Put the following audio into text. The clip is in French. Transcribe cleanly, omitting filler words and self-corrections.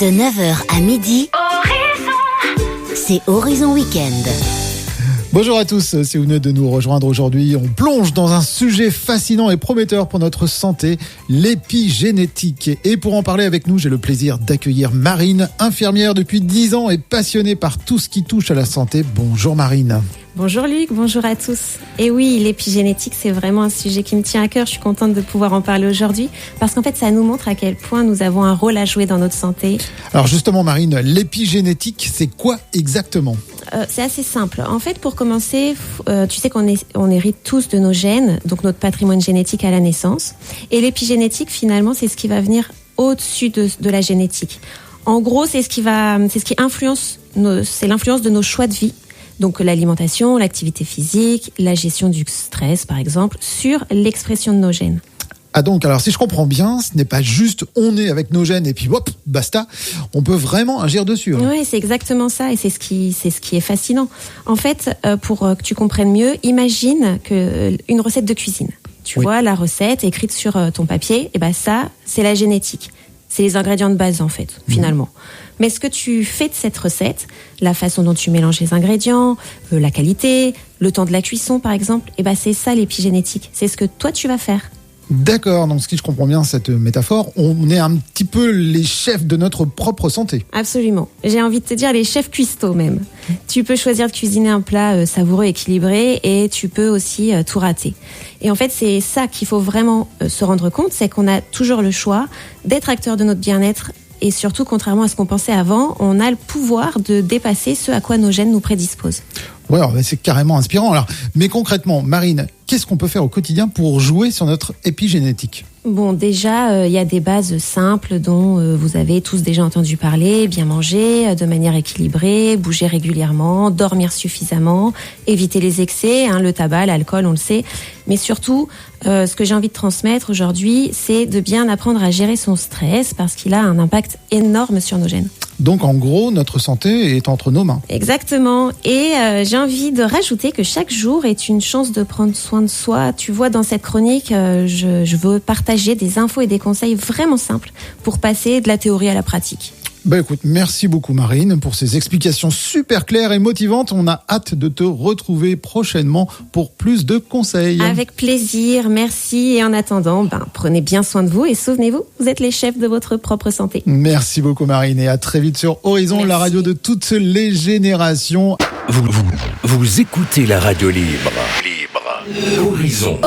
De 9h à midi, c'est Horizon Week-end. Bonjour à tous, si vous venez de nous rejoindre aujourd'hui, on plonge dans un sujet fascinant et prometteur pour notre santé, l'épigénétique. Et pour en parler avec nous, j'ai le plaisir d'accueillir Marine, infirmière depuis 10 ans et passionnée par tout ce qui touche à la santé. Bonjour Marine. Bonjour Luc, bonjour à tous. Et oui, l'épigénétique, c'est vraiment un sujet qui me tient à cœur. Je suis contente de pouvoir en parler aujourd'hui parce qu'en fait, ça nous montre à quel point nous avons un rôle à jouer dans notre santé. Alors justement Marine, l'épigénétique, c'est quoi exactement ? C'est assez simple. En fait, pour commencer, tu sais qu'on hérite tous de nos gènes, donc notre patrimoine génétique à la naissance. Et l'épigénétique, finalement, c'est ce qui va venir au-dessus de la génétique. En gros, c'est ce qui influence, c'est l'influence de nos choix de vie. Donc l'alimentation, l'activité physique, la gestion du stress, par exemple, sur l'expression de nos gènes. Ah donc, alors si je comprends bien, ce n'est pas juste on est avec nos gènes et puis hop, basta. On peut vraiment agir dessus. Oui, c'est exactement ça et c'est ce qui est fascinant. En fait, pour que tu comprennes mieux, imagine une recette de cuisine. Tu vois la recette écrite sur ton papier, et ben ça, c'est la génétique. C'est les ingrédients de base en fait, finalement. Mais ce que tu fais de cette recette, la façon dont tu mélanges les ingrédients, la qualité, le temps de la cuisson par exemple, et ben c'est ça l'épigénétique. C'est ce que toi tu vas faire. D'accord, donc si je comprends bien cette métaphore, on est un petit peu les chefs de notre propre santé. Absolument. J'ai envie de te dire les chefs cuistots même. Tu peux choisir de cuisiner un plat savoureux, équilibré et tu peux aussi tout rater. Et en fait, c'est ça qu'il faut vraiment se rendre compte, c'est qu'on a toujours le choix d'être acteur de notre bien-être et surtout, contrairement à ce qu'on pensait avant, on a le pouvoir de dépasser ce à quoi nos gènes nous prédisposent. Ouais, c'est carrément inspirant. Alors, mais concrètement, Marine, qu'est-ce qu'on peut faire au quotidien pour jouer sur notre épigénétique ? Bon, déjà, il y a des bases simples dont vous avez tous déjà entendu parler. Bien manger de manière équilibrée, bouger régulièrement, dormir suffisamment, éviter les excès, le tabac, l'alcool, on le sait. Mais surtout, ce que j'ai envie de transmettre aujourd'hui, c'est de bien apprendre à gérer son stress parce qu'il a un impact énorme sur nos gènes. Donc en gros, notre santé est entre nos mains. Exactement. Et j'ai envie de rajouter que chaque jour est une chance de prendre soin de soi. Tu vois, dans cette chronique, je veux partager des infos et des conseils vraiment simples pour passer de la théorie à la pratique. Écoute, merci beaucoup Marine pour ces explications super claires et motivantes. On a hâte de te retrouver prochainement pour plus de conseils. Avec plaisir, merci. Et en attendant, prenez bien soin de vous et souvenez-vous, vous êtes les chefs de votre propre santé. Merci beaucoup Marine et à très vite sur Horizon, merci. La radio de toutes les générations. Vous écoutez la radio libre. Horizon.